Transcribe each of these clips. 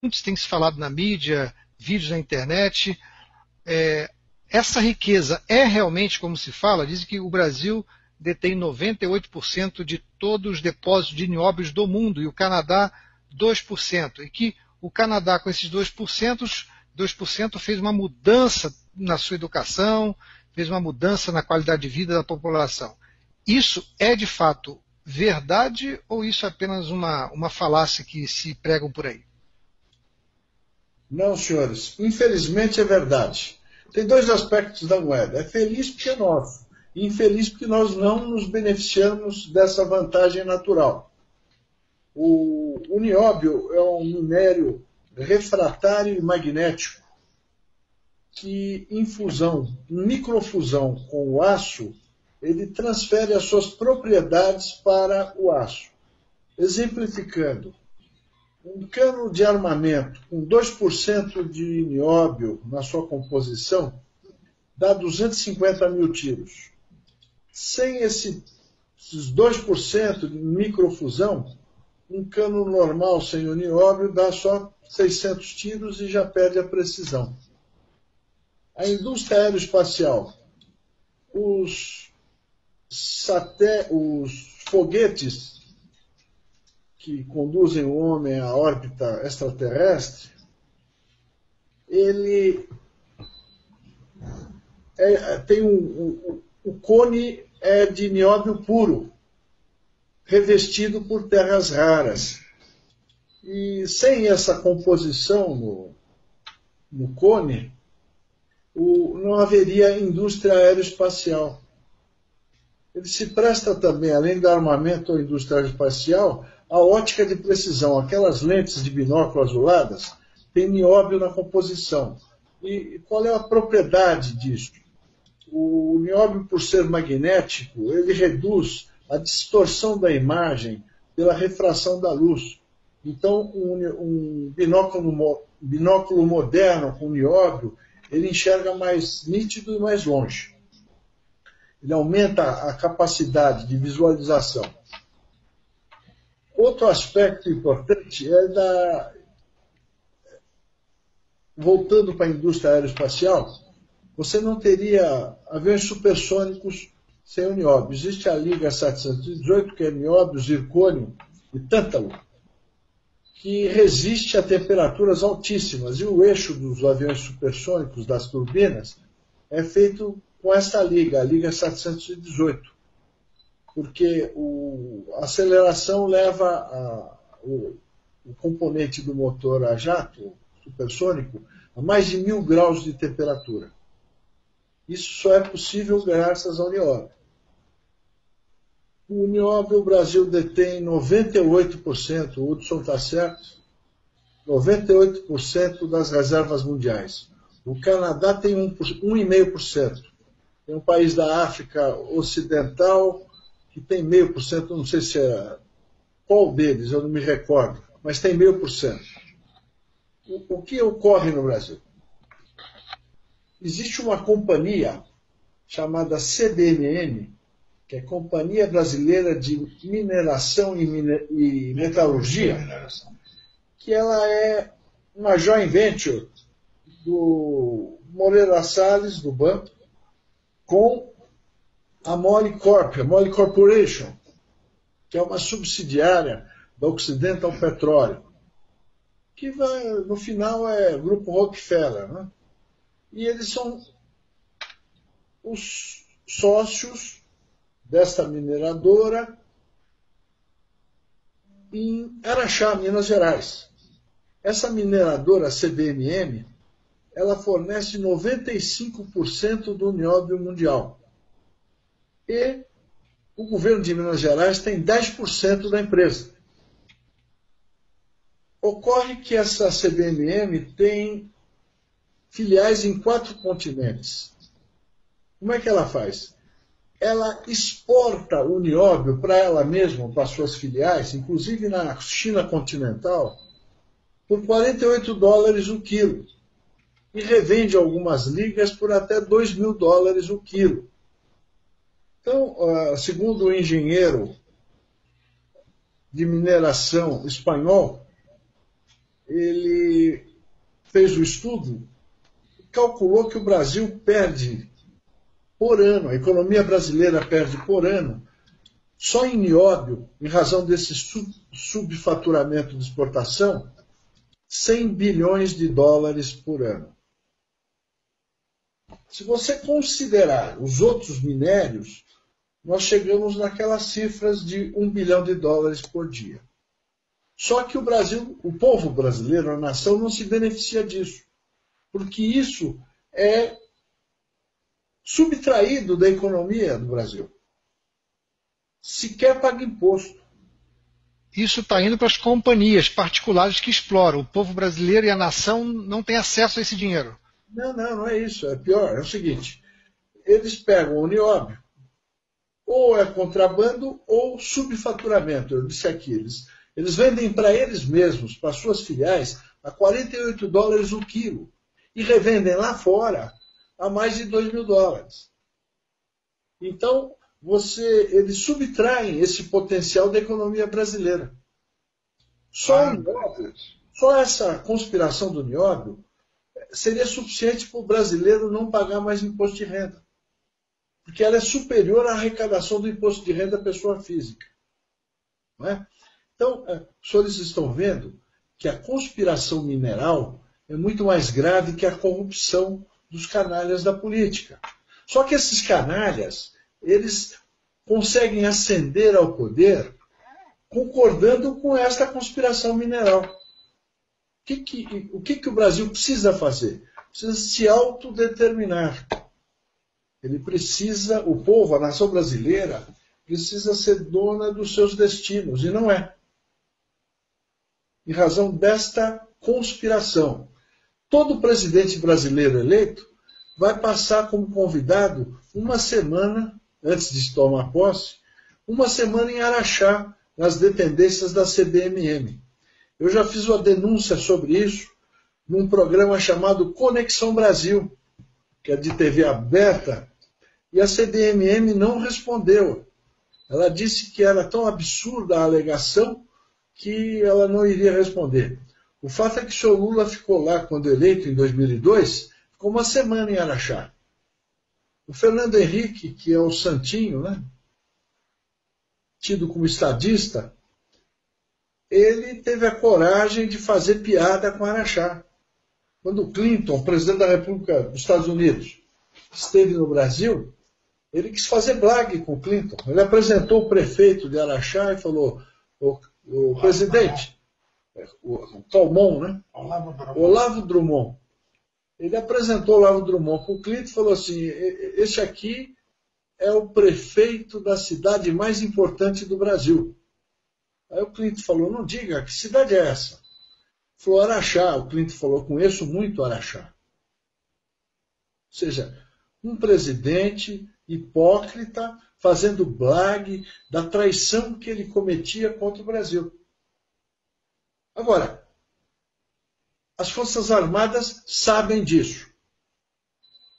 Muito tem se falado na mídia, vídeos na internet. Essa riqueza é realmente como se fala? Dizem que o Brasil detém 98% de todos os depósitos de nióbios do mundo e o Canadá 2%. E que o Canadá, com esses 2% fez uma mudança na sua educação, fez uma mudança na qualidade de vida da população. Isso é de fato verdade ou isso é apenas uma falácia que se pregam por aí? Não, senhores. Infelizmente é verdade. Tem dois aspectos da moeda. É feliz porque é nosso. E infeliz porque nós não nos beneficiamos dessa vantagem natural. O nióbio é um minério refratário e magnético que, em microfusão com o aço, ele transfere as suas propriedades para o aço. Exemplificando, um cano de armamento com 2% de nióbio na sua composição dá 250 mil tiros. Sem esses 2% de microfusão, um cano normal sem o nióbio dá só 600 tiros e já perde a precisão. A indústria aeroespacial, os foguetes que conduzem o homem à órbita extraterrestre, ele tem o cone é de nióbio puro, revestido por terras raras. E sem essa composição no cone, não haveria indústria aeroespacial. Ele se presta também, além do armamento ou indústria aeroespacial, a ótica de precisão. Aquelas lentes de binóculo azuladas têm nióbio na composição. E qual é a propriedade disso? O nióbio, por ser magnético, ele reduz a distorção da imagem pela refração da luz. Então, um binóculo moderno com nióbio, ele enxerga mais nítido e mais longe. Ele aumenta a capacidade de visualização. Outro aspecto importante é voltando para a indústria aeroespacial, você não teria aviões supersônicos sem o nióbio. Existe a Liga 718, que é nióbio, zircônio e tântalo, que resiste a temperaturas altíssimas. E o eixo dos aviões supersônicos, das turbinas, é feito com essa liga, a Liga 718. Porque a aceleração leva o componente do motor a jato supersônico a mais de 1000 graus de temperatura. Isso só é possível graças ao nióbio. O nióbio, o Brasil detém 98%, o Hudson está certo, 98% das reservas mundiais. O Canadá tem 1,5%. Tem um país da África Ocidental que tem 0,5%, não sei se é qual deles, eu não me recordo, mas tem 0,5%. O que ocorre no Brasil? Existe uma companhia chamada CBMM, que é Companhia Brasileira de Mineração e Metalurgia, que ela é uma joint venture do Moreira Salles, do banco, com a Mole Corp, a Mole Corporation, que é uma subsidiária da Occidental Petroleum, que no final é Grupo Rockefeller, né? E eles são os sócios desta mineradora em Araxá, Minas Gerais. Essa mineradora CBMM, ela fornece 95% do nióbio mundial. E o governo de Minas Gerais tem 10% da empresa. Ocorre que essa CBMM tem filiais em 4 continentes. Como é que ela faz? Ela exporta o nióbio para ela mesma, para suas filiais, inclusive na China continental, por $48 o quilo. E revende algumas ligas por até $2.000 o quilo. Então, segundo o engenheiro de mineração espanhol, ele fez o estudo e calculou que o Brasil perde por ano, a economia brasileira perde por ano, só em nióbio, em razão desse subfaturamento de exportação, 100 bilhões de dólares por ano. Se você considerar os outros minérios, nós chegamos naquelas cifras de 1 bilhão de dólares por dia. Só que o Brasil, o povo brasileiro, a nação, não se beneficia disso, porque isso é subtraído da economia do Brasil. Sequer paga imposto. Isso está indo para as companhias particulares que exploram. O povo brasileiro e a nação não têm acesso a esse dinheiro. Não é isso. É pior. É o seguinte, eles pegam o nióbio, ou é contrabando ou subfaturamento. Eu disse aqui, eles vendem para eles mesmos, para suas filiais, a 48 dólares o quilo. E revendem lá fora a mais de 2 mil dólares. Então, eles subtraem esse potencial da economia brasileira. Só essa conspiração do nióbio seria suficiente para o brasileiro não pagar mais imposto de renda. Porque ela é superior à arrecadação do imposto de renda da pessoa física. Não é? Então, os senhores estão vendo que a conspiração mineral é muito mais grave que a corrupção dos canalhas da política. Só que esses canalhas, eles conseguem ascender ao poder concordando com esta conspiração mineral. O que o Brasil precisa fazer? Precisa se autodeterminar. Ele precisa, o povo, a nação brasileira, precisa ser dona dos seus destinos, e não é. Em razão desta conspiração. Todo presidente brasileiro eleito vai passar como convidado uma semana, antes de se tomar posse, uma semana em Araxá, nas dependências da CBMM. Eu já fiz uma denúncia sobre isso num programa chamado Conexão Brasil, que é de TV aberta, e a CBMM não respondeu. Ela disse que era tão absurda a alegação que ela não iria responder. O fato é que o senhor Lula ficou lá, quando eleito, em 2002, ficou uma semana em Araxá. O Fernando Henrique, que é o santinho, né, tido como estadista, ele teve a coragem de fazer piada com Araxá. Quando o Clinton, presidente da República dos Estados Unidos, esteve no Brasil, ele quis fazer blague com o Clinton. Ele apresentou o prefeito de Araxá e falou, o presidente, o Calmon, né? Olavo Drummond. Ele apresentou o Olavo Drummond para o Clinton e falou assim, esse aqui é o prefeito da cidade mais importante do Brasil. Aí o Clinton falou, não diga, que cidade é essa? Falou, Araxá. O Clinton falou, conheço muito Araxá. Ou seja, um presidente hipócrita fazendo blague da traição que ele cometia contra o Brasil. Agora, as Forças Armadas sabem disso.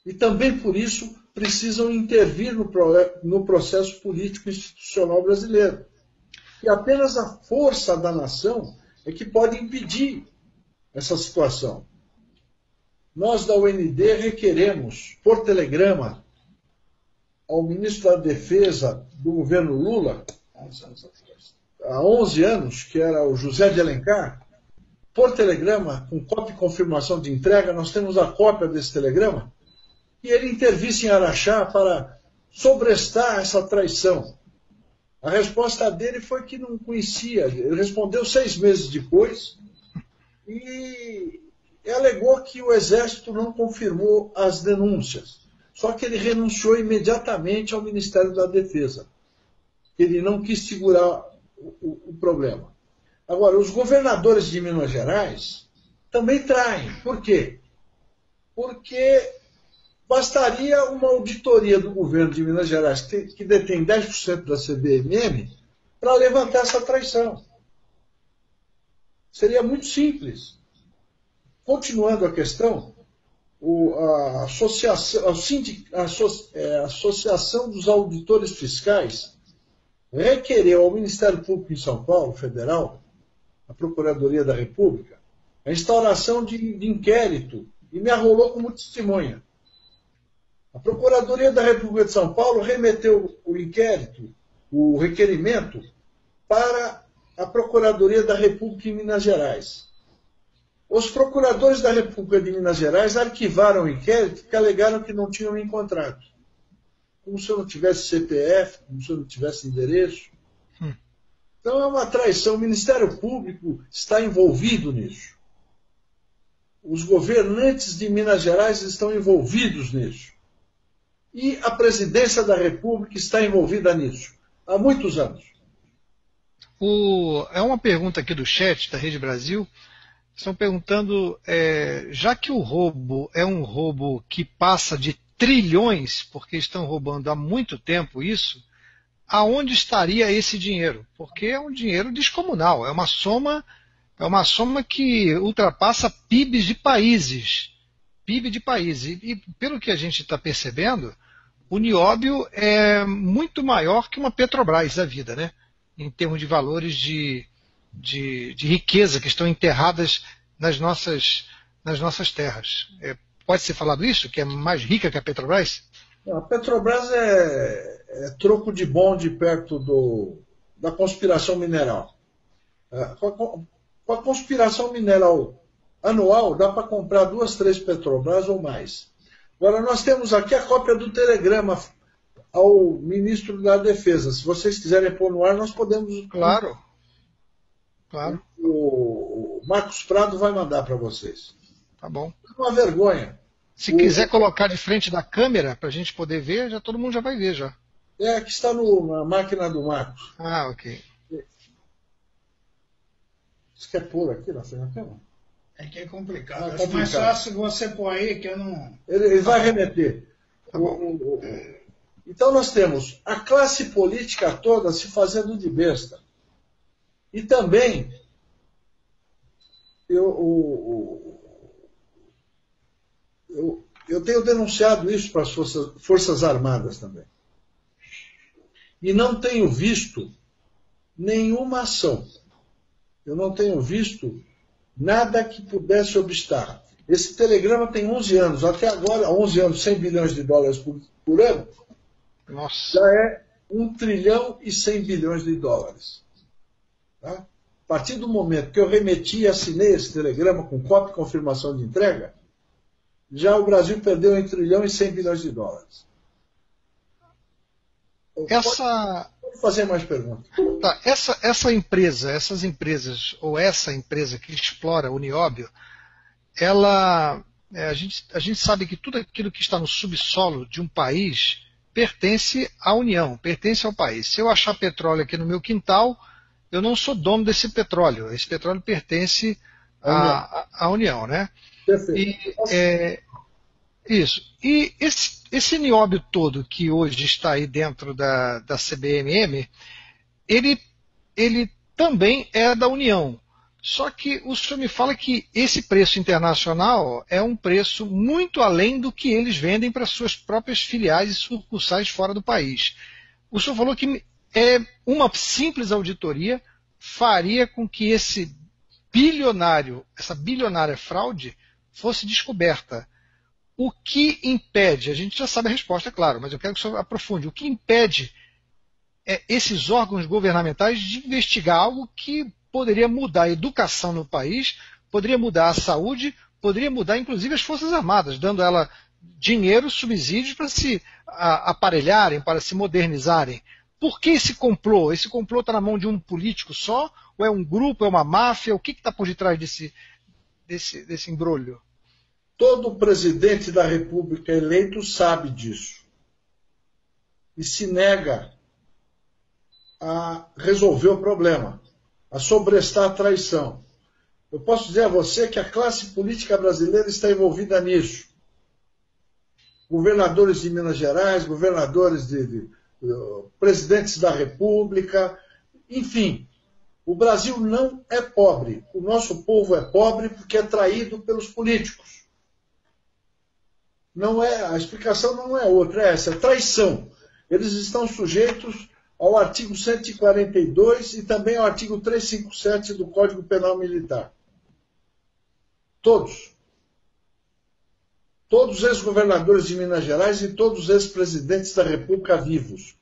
E também por isso precisam intervir no processo político institucional brasileiro. E apenas a força da nação é que pode impedir essa situação. Nós da UND requeremos, por telegrama, ao ministro da Defesa do governo Lula, há 11 anos, que era o José de Alencar, por telegrama, com cópia e confirmação de entrega, nós temos a cópia desse telegrama, e ele intervisse em Araxá para sobrestar essa traição. A resposta dele foi que não conhecia. Ele respondeu 6 meses depois e alegou que o Exército não confirmou as denúncias. Só que ele renunciou imediatamente ao Ministério da Defesa. Ele não quis segurar o problema. Agora, os governadores de Minas Gerais também traem. Por quê? Porque bastaria uma auditoria do governo de Minas Gerais, que detém 10% da CBMM, para levantar essa traição. Seria muito simples. Continuando a questão, a Associação dos Auditores Fiscais requereu ao Ministério Público em São Paulo, Federal, a Procuradoria da República, a instauração de inquérito, e me arrolou como testemunha. A Procuradoria da República de São Paulo remeteu o inquérito, o requerimento, para a Procuradoria da República em Minas Gerais. Os procuradores da República de Minas Gerais arquivaram o inquérito porque alegaram que não tinham me encontrado. Como se eu não tivesse CPF, como se eu não tivesse endereço. Então é uma traição. O Ministério Público está envolvido nisso. Os governantes de Minas Gerais estão envolvidos nisso. E a Presidência da República está envolvida nisso. Há muitos anos. É uma pergunta aqui do chat da Rede Brasil. Estão perguntando, já que o roubo é um roubo que passa de trilhões, porque estão roubando há muito tempo isso, aonde estaria esse dinheiro? Porque é um dinheiro descomunal, é uma soma que ultrapassa PIBs de países. PIB de países. E pelo que a gente está percebendo, o Nióbio é muito maior que uma Petrobras da vida, né? Em termos de valores de riqueza que estão enterradas nas nossas terras. Pode ser falado isso? Que é mais rica que a Petrobras? A Petrobras é troco de bonde perto da conspiração mineral. Com a conspiração mineral anual, dá para comprar 2, 3 Petrobras ou mais. Agora, nós temos aqui a cópia do telegrama ao ministro da Defesa. Se vocês quiserem pôr no ar, nós podemos... Claro. O Marcos Prado vai mandar para vocês. Tá bom. É uma vergonha. Se quiser colocar de frente da câmera para a gente poder ver, todo mundo já vai ver já. Aqui está na máquina do Marcos. Ah, ok. Você quer pôr aqui na frente da câmera? É que é complicado. Acho mais fácil você pôr aí, que eu não... Ele vai remeter. Tá bom. Então nós temos a classe política toda se fazendo de besta. E também eu tenho denunciado isso para as Forças Armadas também. E não tenho visto nenhuma ação. Eu não tenho visto nada que pudesse obstar. Esse telegrama tem 11 anos. Até agora, 11 anos, 100 bilhões de dólares por ano. Nossa. Já é 1 trilhão e 100 bilhões de dólares. Tá? A partir do momento que eu remeti e assinei esse telegrama com cópia e confirmação de entrega, já o Brasil perdeu 1 trilhão e 100 bilhões de dólares. Pode fazer mais perguntas. Tá, essas empresas, ou essa empresa que explora o nióbio, a gente sabe que tudo aquilo que está no subsolo de um país pertence à União, pertence ao país. Se eu achar petróleo aqui no meu quintal, eu não sou dono desse petróleo. Esse petróleo pertence à União, né? Perfeito. Isso. E esse nióbio todo que hoje está aí dentro da CBMM, ele também é da União. Só que o senhor me fala que esse preço internacional é um preço muito além do que eles vendem para suas próprias filiais e sucursais fora do país. O senhor falou que uma simples auditoria faria com que essa bilionária fraude fosse descoberta. O que impede, a gente já sabe a resposta, é claro, mas eu quero que o senhor aprofunde, o que impede esses órgãos governamentais de investigar algo que poderia mudar a educação no país, poderia mudar a saúde, poderia mudar inclusive as Forças Armadas, dando a ela dinheiro, subsídios para se aparelharem, para se modernizarem. Por que esse complô? Esse complô está na mão de um político só? Ou é um grupo, é uma máfia? O que está por detrás desse embrulho? Todo presidente da República eleito sabe disso. E se nega a resolver o problema, a sobrestar a traição. Eu posso dizer a você que a classe política brasileira está envolvida nisso. Governadores de Minas Gerais, governadores presidentes da República, enfim. O Brasil não é pobre. O nosso povo é pobre porque é traído pelos políticos. A explicação não é outra, é essa, é traição. Eles estão sujeitos ao artigo 142 e também ao artigo 357 do Código Penal Militar. Todos. Todos os ex-governadores de Minas Gerais e todos os ex-presidentes da República vivos.